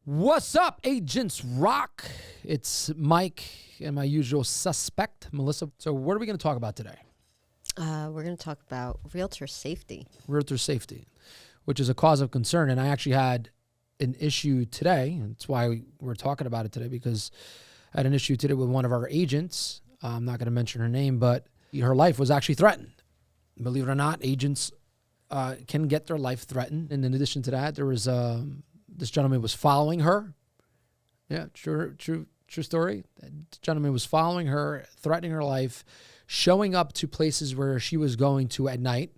What's up, Agents Rock? It's Mike and my usual suspect, Melissa. So what are we going to talk about today? We're going to talk about realtor safety. Realtor safety, which is a cause of concern. And I actually had an issue today. And that's why we're talking about it today, because I had an issue today with one of our agents. I'm not going to mention her name, but her life was actually threatened. Believe it or not, agents can get their life threatened. And in addition to that, there was this gentleman was following her. Yeah, true story. This gentleman was following her, threatening her life, showing up to places where she was going to at night,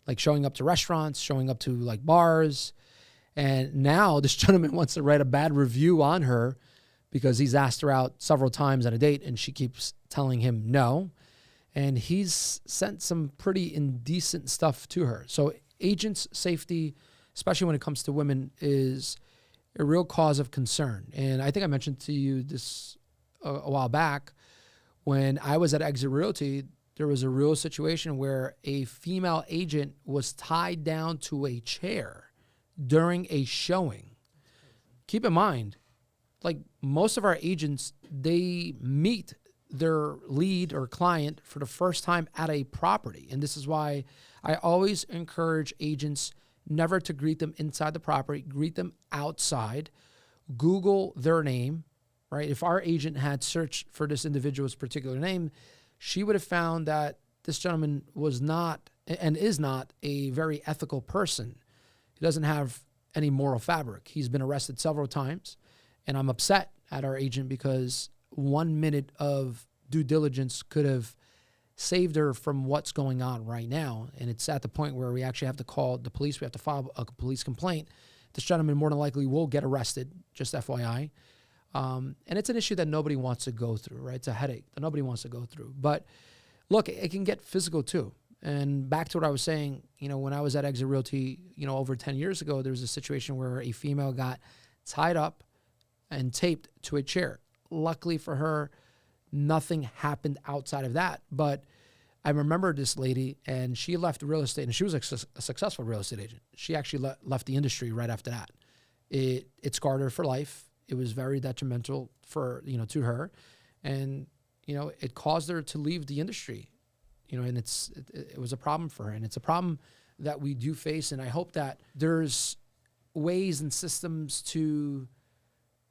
like showing up to restaurants, showing up to like bars. And now this gentleman wants to write a bad review on her because he's asked her out several times on a date and she keeps telling him no. And he's sent some pretty indecent stuff to her. So agents' safety, especially when it comes to women, is a real cause of concern. And I think I mentioned to you this a while back. When I was at Exit Realty, there was a real situation where a female agent was tied down to a chair during a showing. Keep in mind, like most of our agents, they meet their lead or client for the first time at a property. And this is why I always encourage agents never to greet them inside the property, greet them outside, Google their name, right? If our agent had searched for this individual's particular name, she would have found that this gentleman was not and is not a very ethical person. He doesn't have any moral fabric. He's been arrested several times, and I'm upset at our agent because 1 minute of due diligence could have saved her from what's going on right now. And it's at the point where we actually have to call the police. We have to file a police complaint. This gentleman more than likely will get arrested, just FYI. And it's an issue that nobody wants to go through, right? It's a headache that nobody wants to go through. But look, it can get physical too. And back to what I was saying, when I was at Exit Realty, over 10 years ago, there was a situation where a female got tied up and taped to a chair. Luckily for her, nothing happened outside of that. But I remember this lady, and she left real estate, and she was a successful real estate agent. She actually left the industry right after that. It scarred her for life. It was very detrimental to her, and it caused her to leave the industry. And it was a problem for her, and it's a problem that we do face. And I hope that there's ways and systems to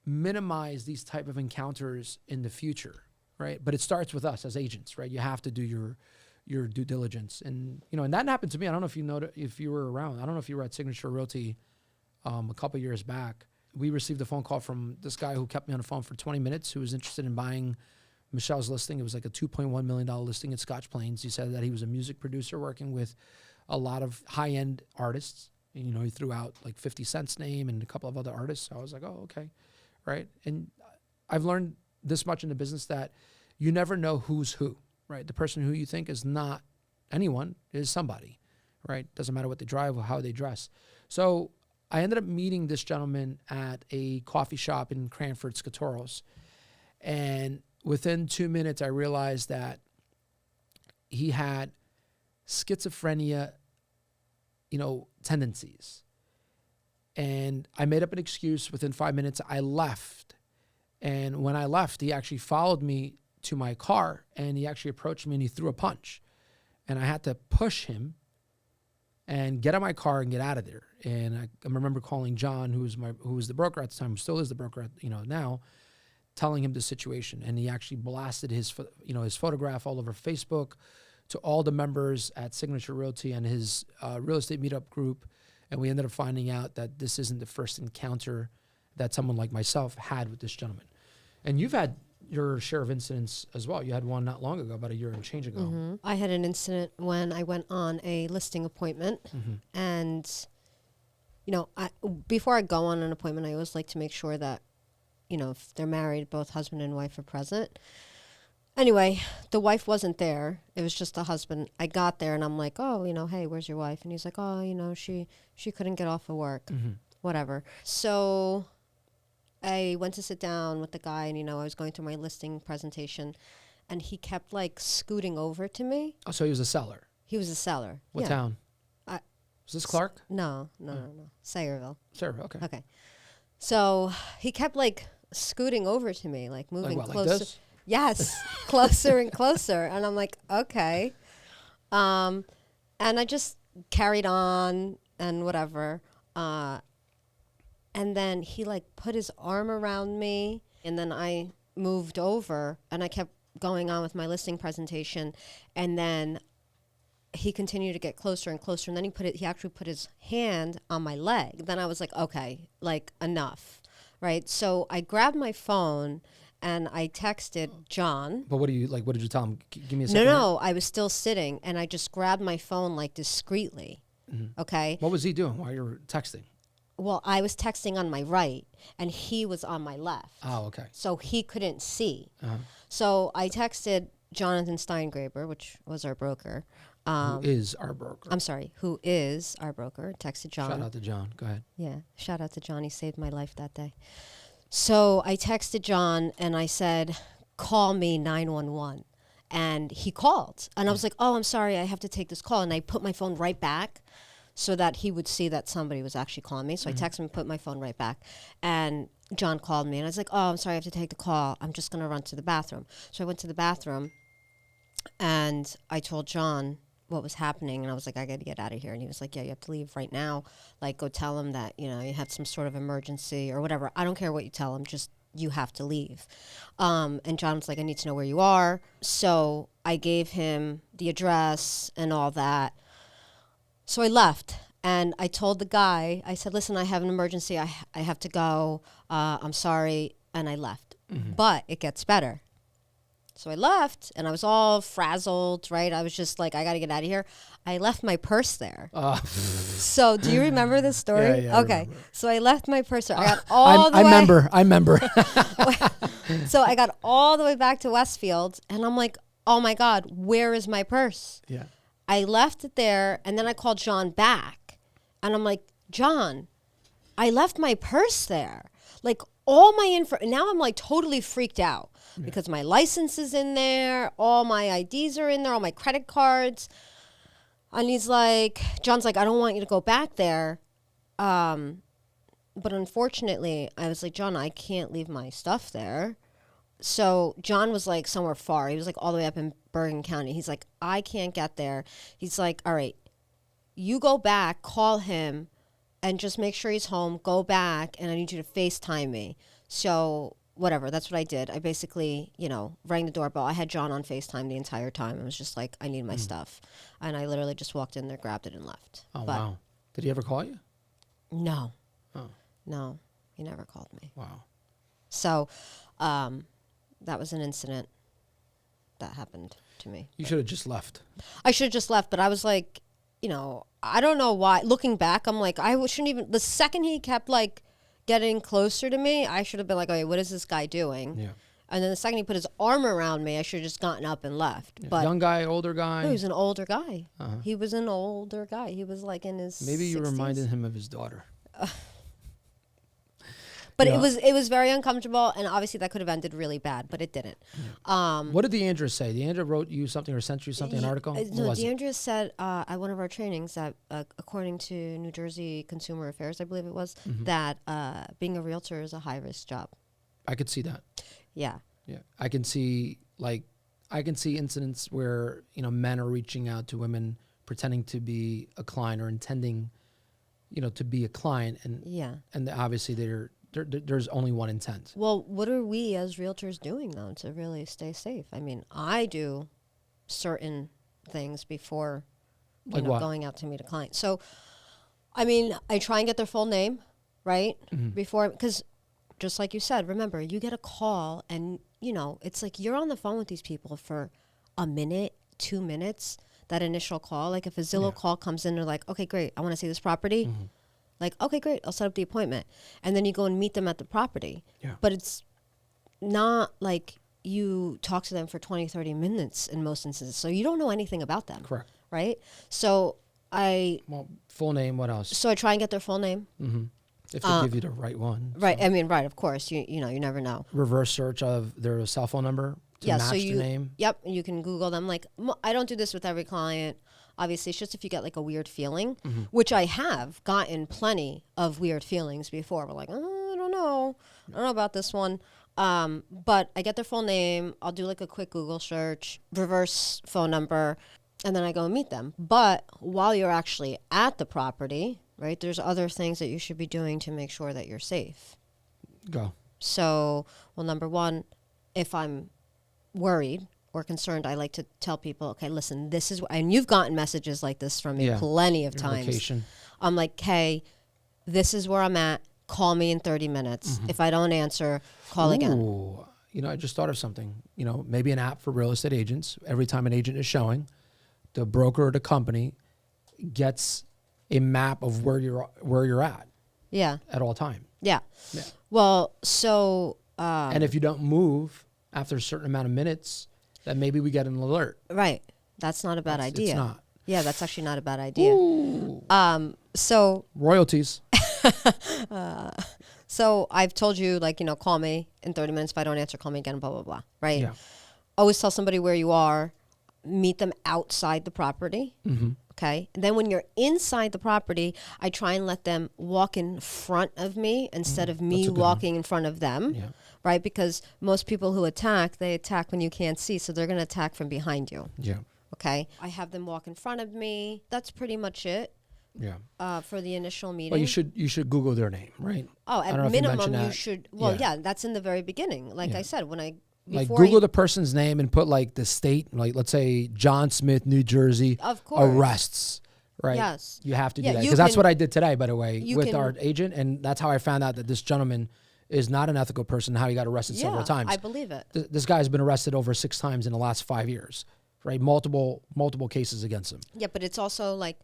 minimize these type of encounters in the future, right? But it starts with us as agents, right? You have to do your due diligence, and and that happened to me. I don't know if you were around. I don't know if you were at Signature Realty a couple years back. We received a phone call from this guy who kept me on the phone for 20 minutes, who was interested in buying Michelle's listing. It was like a $2.1 million listing in Scotch Plains. He said that he was a music producer working with a lot of high-end artists. And, he threw out like 50 Cent's name and a couple of other artists. So I was like, oh, okay, right? And I've learned this much in the business that you never know who's who, right? The person who you think is not anyone is somebody, right? Doesn't matter what they drive or how they dress. So I ended up meeting this gentleman at a coffee shop in Cranford, Scatoros. And within 2 minutes, I realized that he had schizophrenia, tendencies. And I made up an excuse. Within 5 minutes, I left. And when I left, he actually followed me to my car, and he actually approached me and he threw a punch. And I had to push him and get out of my car and get out of there. And I remember calling John, who was the broker at the time, who still is the broker, now, telling him the situation. And he actually blasted his photograph all over Facebook to all the members at Signature Realty and his real estate meetup group. And we ended up finding out that this isn't the first encounter that someone like myself had with this gentleman. And you've had your share of incidents as well. You had one not long ago, about a year and change ago. Mm-hmm. I had an incident when I went on a listing appointment. Mm-hmm. And, before I go on an appointment, I always like to make sure that, if they're married, both husband and wife are present. Anyway, the wife wasn't there. It was just the husband. I got there and I'm like, oh, hey, where's your wife? And he's like, oh, she couldn't get off of work, whatever. So I went to sit down with the guy and, I was going through my listing presentation and he kept like scooting over to me. Oh, so he was a seller. He was a seller. What town? Was this Clark? No. Sayreville. Sayreville, okay. Okay. So he kept like scooting over to me, like Like moving what? Like closer. this? Yes, closer and closer. And I'm like, okay. And I just carried on and whatever. And then he like put his arm around me, and then I moved over and I kept going on with my listing presentation. And then he continued to get closer and closer, and then he actually put his hand on my leg. Then I was like, okay, like enough, right? So I grabbed my phone and I texted John. But what do you like? What did you tell him? Give me a No, second. no, I was still sitting, and I just grabbed my phone like discreetly. Okay. What was he doing while you were texting? Well, I was texting on my right, and he was on my left. Oh, okay. So he couldn't see. Uh-huh. So I texted Jonathan Steingraber, which was our broker. Who is our broker? I'm sorry, who is our broker? Texted John. Shout out to John. Go ahead. Yeah, shout out to John. He saved my life that day. So I texted John and I said, call me 911. And he called. And I was like, oh, I'm sorry, I have to take this call. And I put my phone right back so that he would see that somebody was actually calling me. So I texted him and put my phone right back. And John called me and I was like, oh, I'm sorry, I have to take the call. I'm just going to run to the bathroom. So I went to the bathroom and I told John what was happening, and I was like, I got to get out of here. And he was like, yeah, you have to leave right now. Like, go tell him that, you know, you had some sort of emergency or whatever. I don't care what you tell him, just you have to leave. And John was like, I need to know where you are. So I gave him the address and all that. So I left, and I told the guy, I said, listen, I have an emergency. I have to go. I'm sorry. And I left. But it gets better. So I left, and I was all frazzled, right? I was just like, I got to get out of here. I left my purse there. So do you remember this story? Yeah, okay. remember. So I left my purse there. I got all the way. I remember. So I got all the way back to Westfield, and I'm like, oh, my God, where is my purse? Yeah. I left it there, and then I called John back, and I'm like, John, I left my purse there. Like, all my info. Now I'm like totally freaked out because my license is in there, all my IDs are in there, all my credit cards. And he's like, John's like, I don't want you to go back there. But unfortunately, I was like, John, I can't leave my stuff there. So John was like somewhere far. He was like all the way up in Bergen County. He's like, I can't get there. He's like, all right, you go back, call him, and just make sure he's home, go back, and I need you to FaceTime me. So whatever, that's what I did. I basically, you know, rang the doorbell. I had John on FaceTime the entire time. I was just like, I need my stuff. And I literally just walked in there, grabbed it, and left. Oh, But wow. Did he ever call you? no, Oh, no, he never called me. wow. So that was an incident that happened to me. You should have just left. I should have just left, but I was like, you know, I don't know why. Looking back, I'm like, I shouldn't even. The second he kept like getting closer to me, I should have been like, okay, what is this guy doing? Yeah. And then the second he put his arm around me, I should have just gotten up and left. Yeah. But Young guy, older guy. no, he was an older guy. Uh-huh. He was an older guy. He was like in his Maybe you 60s. reminded him of his daughter. But Yeah. it was very uncomfortable, and obviously that could have ended really bad, but it didn't. What did Deandra say? Deandra wrote you something or sent you something, an article? What No, was it? Deandra said at one of our trainings that, according to New Jersey Consumer Affairs, I believe it was, that being a realtor is a high-risk job. I could see that. Yeah. Yeah. I can see incidents where, you know, men are reaching out to women pretending to be a client or intending, you know, to be a client, and Yeah. and obviously there's only one intent. Well, what are we as realtors doing, though, to really stay safe? I mean, I do certain things before Like what? going out to meet a client. So, I mean, I try and get their full name, right? Before, because just like you said, remember, you get a call and, you know, it's like you're on the phone with these people for a minute, 2 minutes, that initial call. Like if a Zillow call comes in, they're like, okay, great, I want to see this property. Like, okay, great, I'll set up the appointment. And then you go and meet them at the property. Yeah. But it's not like you talk to them for 20, 30 minutes in most instances. So you don't know anything about them. Correct. Right? So Well, full name. What else? I try and get their full name. If they give you the right one. Right. So. I mean, right, of course. You know, you never know. Reverse search of their cell phone number to match so the name. Yep. You can Google them. Like, I don't do this with every client. Obviously, it's just if you get like a weird feeling, which I have gotten plenty of weird feelings before. We're like, oh, I don't know about this one. But I get their full name. I'll do like a quick Google search, reverse phone number, and then I go and meet them. But while you're actually at the property, right, there's other things that you should be doing to make sure that you're safe. Go. So, well, number one, if I'm worried or concerned, I like to tell people, okay, listen, this is, and you've gotten messages like this from me plenty of times. Location. I'm like, hey, this is where I'm at. Call me in 30 minutes. If I don't answer, call again. You know, I just thought of something. You know, maybe an app for real estate agents. Every time an agent is showing, the broker or the company gets a map of where you're at. Yeah. At all time. Yeah. Yeah. Well, so. And if you don't move after a certain amount of minutes, then maybe we get an alert. Right. That's not a bad idea. It's not. Yeah, that's actually not a bad idea. Ooh. So. Royalties. So I've told you, like, you know, call me in 30 minutes. If I don't answer, call me again, blah, blah, blah. Right? Yeah. Always tell somebody where you are. Meet them outside the property. Okay. And then when you're inside the property, I try and let them walk in front of me instead of me walking in front of them. Yeah. Right? Because most people who attack, they attack when you can't see. So they're going to attack from behind you. Yeah. Okay. I have them walk in front of me. That's pretty much it. Yeah. For the initial meeting. Well, you should Google their name, right? Oh, at minimum you should. Well, yeah, that's in the very beginning. Like I said, when I like Google the person's name and put like the state, like let's say John Smith, New Jersey, of course, arrests. Right. Yes. You have to do that because that's what I did today, by the way, with our agent, and that's how I found out that this gentleman is not an ethical person. How he got arrested several times. I believe it. This guy's been arrested over 6 times in the last 5 years. Right. Multiple cases against him. Yeah, but it's also like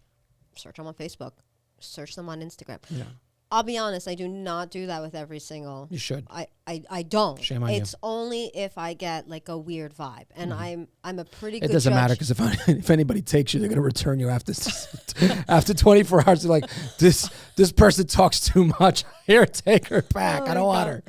search them on Facebook, search them on Instagram. Yeah. I'll be honest, I do not do that with every single. You should. I don't. Shame on you. It's only if I get like a weird vibe, and I'm a pretty good. It doesn't judge. matter because if anybody takes you, they're going to return you after after 24 hours. They're like, this person talks too much. Here, take her back. I don't want her.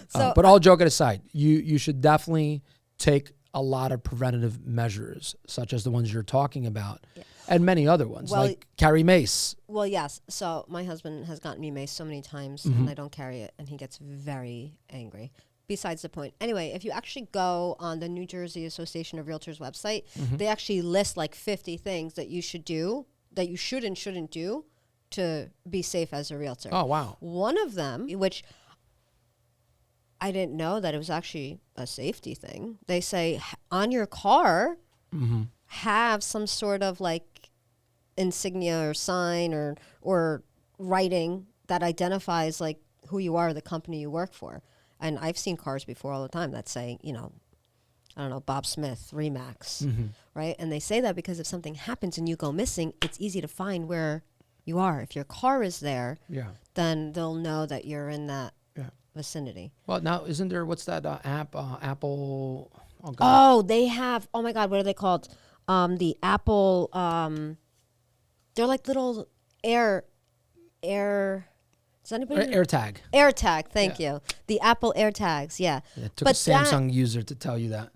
So, but all joking aside, you should definitely take a lot of preventative measures, such as the ones you're talking about. Yeah. And many other ones, like carry mace. Well, yes. So my husband has gotten me mace so many times, and I don't carry it, and he gets very angry. Besides the point. Anyway, if you actually go on the New Jersey Association of Realtors website, they actually list like 50 things that you should do, that you should and shouldn't do to be safe as a realtor. Oh, wow. One of them, which I didn't know that it was actually a safety thing. They say on your car, have some sort of like insignia or sign or writing that identifies like who you are, the company you work for. And I've seen cars before all the time that say, you know, I don't know, Bob Smith, Remax, right? And they say that because if something happens and you go missing, it's easy to find where you are. If your car is there, then they'll know that you're in that vicinity. Well, now, isn't there, what's that app, Apple? Oh, God. They have, oh my God, what are they called? The Apple, they're like little air, does anybody? AirTag. AirTag, thank you. The Apple AirTags, yeah. It took a Samsung user to tell you that.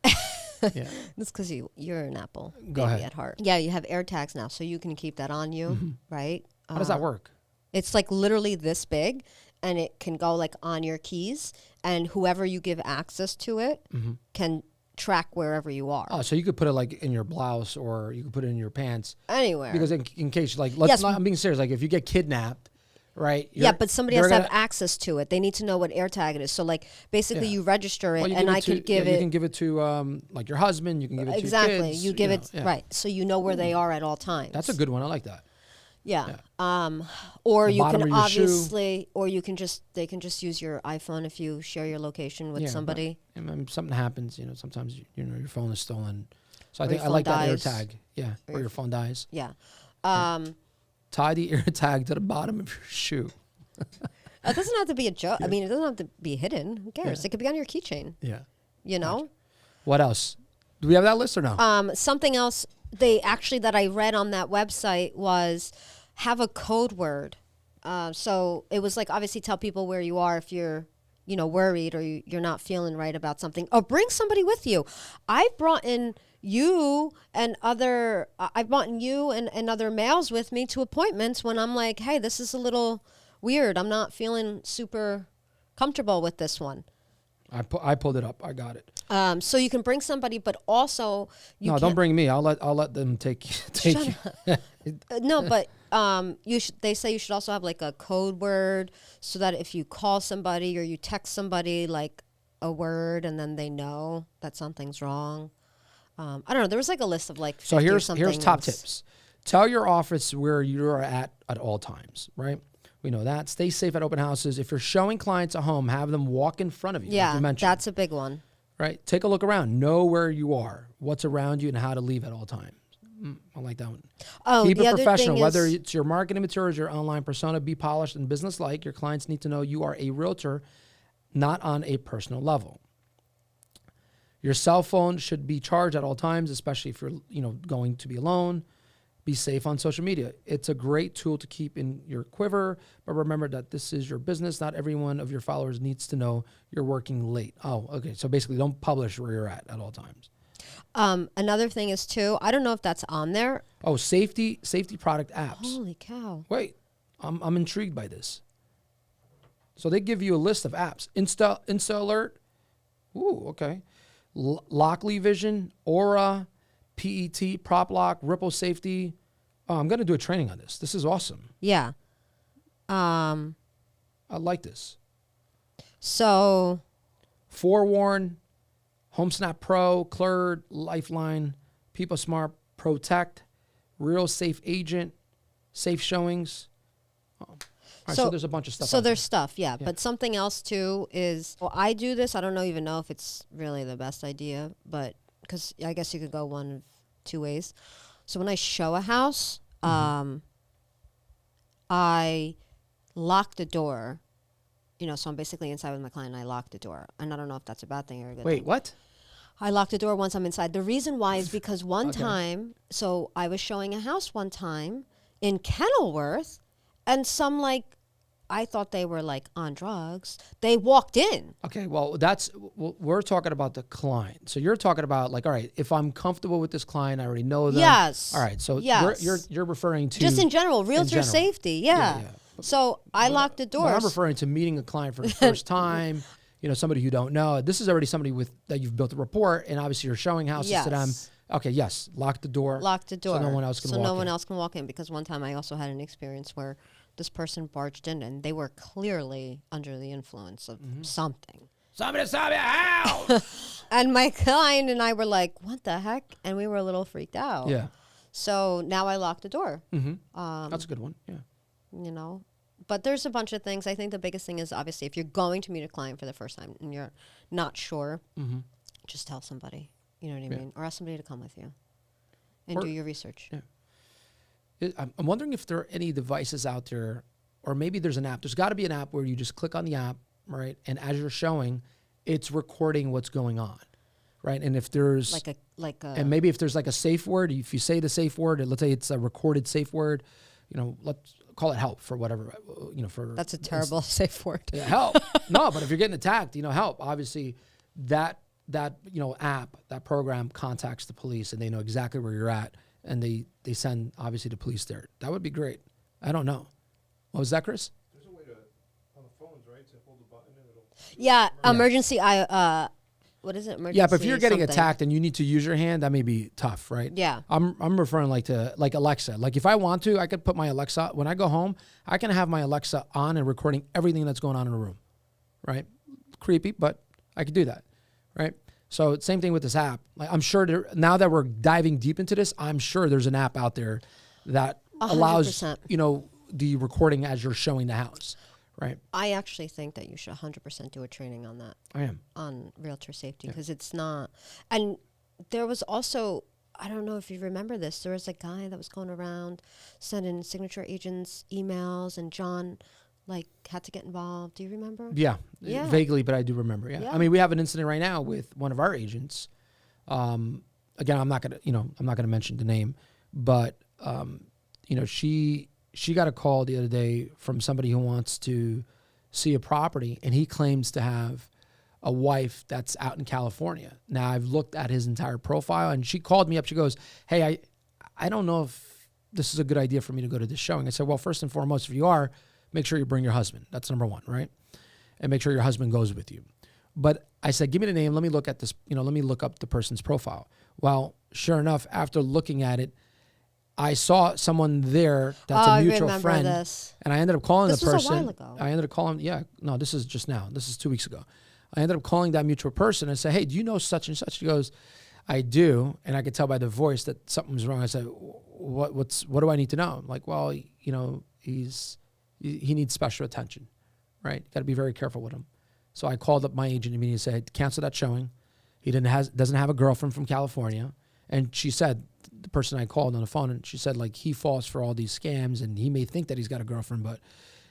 Yeah. That's because you're an Apple Go ahead. at heart. Yeah, you have AirTags now, so you can keep that on you, right? How does that work? It's like literally this big, and it can go like on your keys, and whoever you give access to it can track wherever you are. Oh, so you could put it like in your blouse, or you could put it in your pants. Anywhere. Because in case, like, I'm being serious, like if you get kidnapped, right? Yeah, but somebody has to have access to it. They need to know what AirTag it is. So like basically you register it, and I could give it. You can give it to like your husband, you can give it to your kids. You give it, right. So you know where they are at all times. That's a good one. I like that. Yeah. Or you can obviously, or you can just, they can just use your iPhone if you share your location with somebody. And something happens, you know, sometimes, you know, your phone is stolen. So I think I like that AirTag. Yeah. Or your phone dies. Yeah. Tie the AirTag to the bottom of your shoe. It doesn't have to be a joke. I mean, it doesn't have to be hidden. Who cares? It could be on your keychain. Yeah. You know? What else? Do we have that list or no? Something else that I read on that website was have a code word. So it was like obviously tell people where you are if you're, worried or you're not feeling right about something, or bring somebody with you. I've brought in you and other males with me to appointments when I'm like, hey, this is a little weird. I'm not feeling super comfortable with this one. I pulled it up. I got it. So you can bring somebody, but also don't bring me. I'll let them take you. No, but they say you should also have like a code word so that if you call somebody or you text somebody like a word and then they know that something's wrong. I don't know. There was like a list of like 50 so here's top else. tips. Tell your office where you're at all times, right? We know that. Stay safe at open houses. If you're showing clients a home, have them walk in front of you. Yeah, like you mentioned. That's a big one. Right? Take a look around. Know where you are, what's around you, and how to leave at all times. I like that one. Oh, Keep it professional. Whether is, it's your marketing materials, your online persona, be polished and business-like. Your clients need to know you are a realtor, not on a personal level. Your cell phone should be charged at all times, especially if you're going to be alone. Be safe on social media. It's a great tool to keep in your quiver, but remember that this is your business. Not every one of your followers needs to know you're working late. Oh, okay. So basically, don't publish where you're at all times. Another thing is too, I don't know if that's on there. Oh, safety product apps. Holy cow! Wait, I'm intrigued by this. So they give you a list of apps. Insta Alert. Ooh, okay. Lockly Vision, Aura, PET, Prop Lock, Ripple Safety. Oh, I'm going to do a training on this. This is awesome. Yeah. I like this. So. Forewarn, HomeSnap Pro, Clerd, Lifeline, People Smart, Protect, Real Safe Agent, Safe Showings. Oh. All right, so there's a bunch of stuff. So there's stuff, yeah. But something else too is, I do this. I don't even know if it's really the best idea, but because I guess you could go one of two ways. So when I show a house, I lock the door. So I'm basically inside with my client and I lock the door. And I don't know if that's a bad thing or a good thing. Wait, what? I lock the door once I'm inside. The reason why is because one time, so I was showing a house one time in Kenilworth, and I thought they were like on drugs. They walked in. Okay, well, we're talking about the client. So you're talking about all right, if I'm comfortable with this client, I already know them. Yes. All right, so you're referring to just in general, realtor safety. Yeah. So I locked the door. I'm referring to meeting a client for the first time. Somebody who don't know. This is already somebody that you've built a rapport, and obviously you're showing houses to them. Okay, yes, lock the door. Lock the door. So no one else can walk in. So no one else can walk in, because one time I also had an experience where this person barged in and they were clearly under the influence of something. Somebody saw your house. And my client and I were like, what the heck? And we were a little freaked out. Yeah. So now I lock the door. That's a good one. Yeah. But there's a bunch of things. I think the biggest thing is, obviously, if you're going to meet a client for the first time and you're not sure, just tell somebody. You know what I mean? Or ask somebody to come with you and do your research. Yeah. I'm wondering if there are any devices out there, or maybe there's an app. There's got to be an app where you just click on the app, right? And as you're showing, it's recording what's going on, right? And if there's and maybe if there's like a safe word, if you say the safe word, let's say it's a recorded safe word, let's call it help for whatever, that's a terrible safe word. Yeah, help. No, but if you're getting attacked, help. Obviously, that app, that program contacts the police, and they know exactly where you're at. And they send, obviously, the police there. That would be great. I don't know. What was that, Chris? There's a way to, on the phones, right, to hold the button and it'll... Yeah, emergency, what is it? Emergency yeah, but if you're getting something. attacked and you need to use your hand, that may be tough, right? Yeah. I'm referring to Alexa. Like if I want to, I could put my Alexa, when I go home, I can have my Alexa on and recording everything that's going on in the room, right? Creepy, but I could do that, right? So same thing with this app. Like I'm sure now that we're diving deep into this, I'm sure there's an app out there that 100%. allows, the recording as you're showing the house, right? I actually think that you should 100% do a training on that. I am. On realtor safety, because it's not. And there was also, I don't know if you remember this, there was a guy that was going around sending signature agents emails, and John had to get involved. Do you remember? Yeah, vaguely, but I do remember. Yeah. I mean, we have an incident right now with one of our agents. Again, I'm not gonna mention the name, but she got a call the other day from somebody who wants to see a property, and he claims to have a wife that's out in California. Now, I've looked at his entire profile, and she called me up. She goes, hey, I don't know if this is a good idea for me to go to this showing. I said, well, first and foremost, if you are, make sure you bring your husband. That's number one, right? And make sure your husband goes with you. But I said, give me the name. Let me look at this. Let me look up the person's profile. Well, sure enough, after looking at it, I saw someone there that's a mutual friend. This. And I ended up calling the person. This was a while ago. I ended up calling, this is just now. This is 2 weeks ago. I ended up calling that mutual person and said, hey, do you know such and such? She goes, I do. And I could tell by the voice that something was wrong. I said, what do I need to know? I'm like, well, he needs special attention, right? Got to be very careful with him. So I called up my agent immediately and said, cancel that showing. He doesn't have a girlfriend from California. And she said, the person I called on the phone, and she said, like, he falls for all these scams, and he may think that he's got a girlfriend, but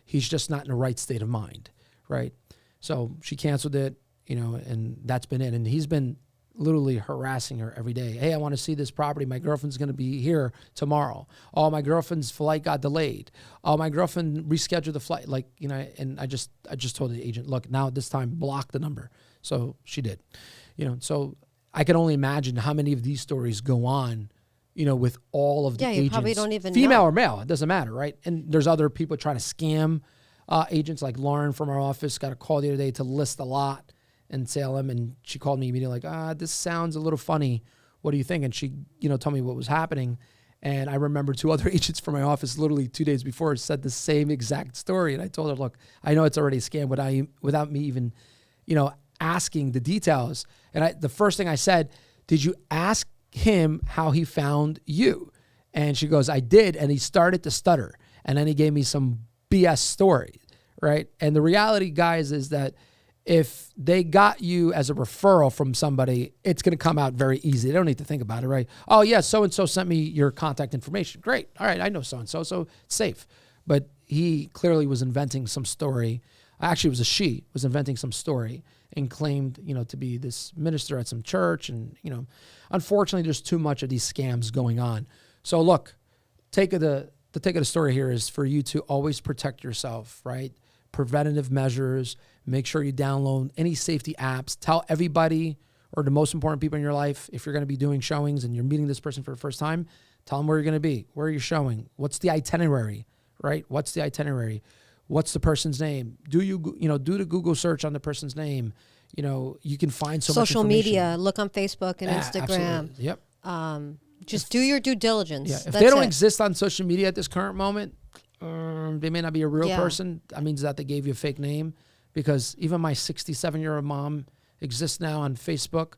he's just not in the right state of mind, right? So she canceled it, and that's been it. And he's been literally harassing her every day. Hey, I want to see this property. My girlfriend's going to be here tomorrow. Oh, my girlfriend's flight got delayed. Oh, my girlfriend rescheduled the flight. And I just told the agent, look, now this time block the number. So she did, so I can only imagine how many of these stories go on, with all of the agents. Yeah, you probably don't even female know. or male, it doesn't matter, right? And there's other people trying to scam agents, like Lauren from our office got a call the other day to list a lot in Salem, and she called me immediately like, this sounds a little funny. What do you think? And she, told me what was happening. And I remember 2 other agents from my office literally 2 days before said the same exact story. And I told her, look, I know it's already a scam without me even, asking the details. And the first thing I said, did you ask him how he found you? And she goes, I did. And he started to stutter. And then he gave me some BS story, right? And the reality, guys, is that if they got you as a referral from somebody, it's going to come out very easy. They don't need to think about it, right? Oh, yeah, so-and-so sent me your contact information. Great. All right, I know so-and-so, so it's safe. But he clearly was inventing some story. Actually, it was she was inventing some story and claimed, to be this minister at some church. And, unfortunately, there's too much of these scams going on. So look, the take of the story here is for you to always protect yourself, right? Preventative measures. Make sure you download any safety apps. Tell everybody, or the most important people in your life, if you're going to be doing showings and you're meeting this person for the first time, tell them where you're going to be, where you're showing, what's the itinerary, right? What's the itinerary? What's the person's name? Do the Google search on the person's name? You can find so much social information. media. Look on Facebook and Instagram. Absolutely. Yep. Just do your due diligence. Yeah. If That's they don't it. exist on social media at this current moment, they may not be a real person. That means that they gave you a fake name, because even my 67-year-old mom exists now on Facebook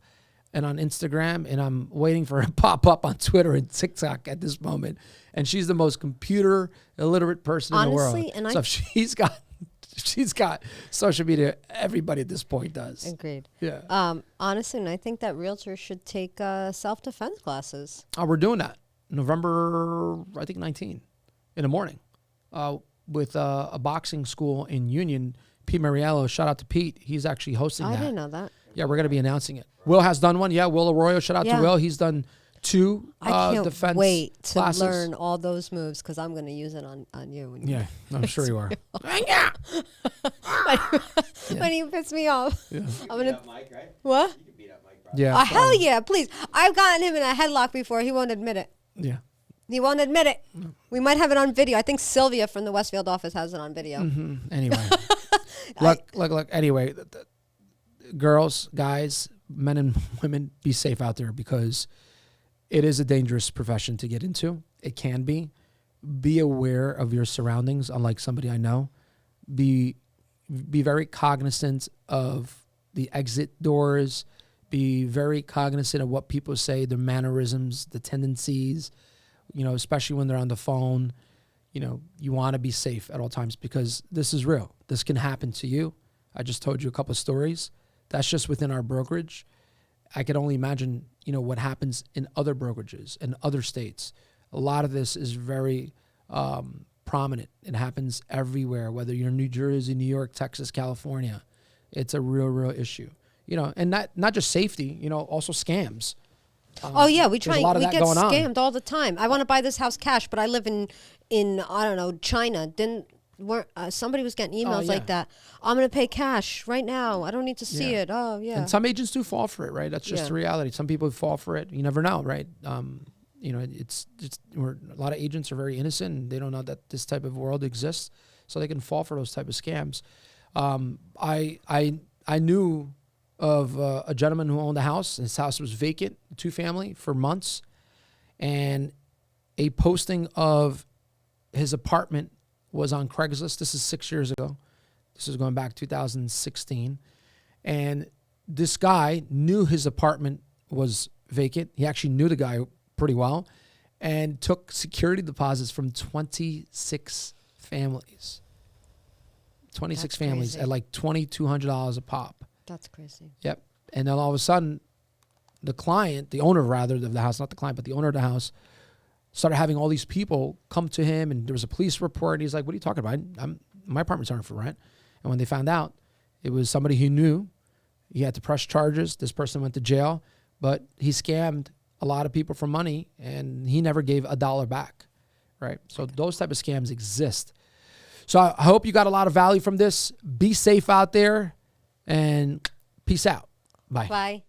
and on Instagram, and I'm waiting for her to pop up on Twitter and TikTok at this moment. And she's the most computer illiterate person in the world. And so if she's got social media, everybody at this point does. Agreed. Yeah. Honestly, and I think that realtors should take self-defense classes. Oh, we're doing that November, I think 19 in the morning, with a boxing school in Union. Pete Mariello, shout out to Pete. He's actually hosting that. I didn't know that. Yeah, we're going to be announcing it. Will has done one. Yeah, Will Arroyo, shout out to Will. He's done 2 I can't defense wait to classes. learn all those moves, because I'm going to use it on you. Yeah, I'm sure you are. When you piss me off. Yeah. I'm going to... Mike, right? What? You can beat up Mike, probably. Yeah. Hell yeah, please. I've gotten him in a headlock before. He won't admit it. Yeah. He won't admit it. We might have it on video. I think Sylvia from the Westfield office has it on video. Mm-hmm. Anyway. Look. Anyway, girls, guys, men and women, be safe out there, because it is a dangerous profession to get into. It can be. Be aware of your surroundings, unlike somebody I know. Be very cognizant of the exit doors. Be very cognizant of what people say, their mannerisms, the tendencies, especially when they're on the phone. You want to be safe at all times, because this is real. This can happen to you. I just told you a couple of stories. That's just within our brokerage. I could only imagine, what happens in other brokerages in other states. A lot of this is very prominent. It happens everywhere, whether you're in New Jersey, New York, Texas, California. It's a real issue. And not just safety, also scams. Oh yeah, we get going on. scammed all the time. I want to buy this house cash, but I live in I don't know, China. Then somebody was getting emails yeah. like that. I'm going to pay cash right now. I don't need to see Yeah. it. Oh, yeah. And some agents do fall for it, right? That's just Yeah. the reality. Some people fall for it. You never know, right? You know, it's a lot of agents are very innocent and they don't know that this type of world exists, so they can fall for those type of scams. I knew of a gentleman who owned a house. His house was vacant, 2-family, for months, and a posting of his apartment was on Craigslist. This is 6 years ago. This is going back 2016. And this guy knew his apartment was vacant. He actually knew the guy pretty well and took security deposits from 26 families. 26 That's families crazy. at like $2,200 a pop. That's crazy. Yep. And then all of a sudden, the client, the owner rather of the house, not the client, but the owner of the house, started having all these people come to him, and there was a police report. And he's like, "What are you talking about? My apartment's aren't for rent." And when they found out, it was somebody he knew. He had to press charges. This person went to jail, but he scammed a lot of people for money, and he never gave a dollar back, right? So those type of scams exist. So I hope you got a lot of value from this. Be safe out there, and peace out. Bye. Bye.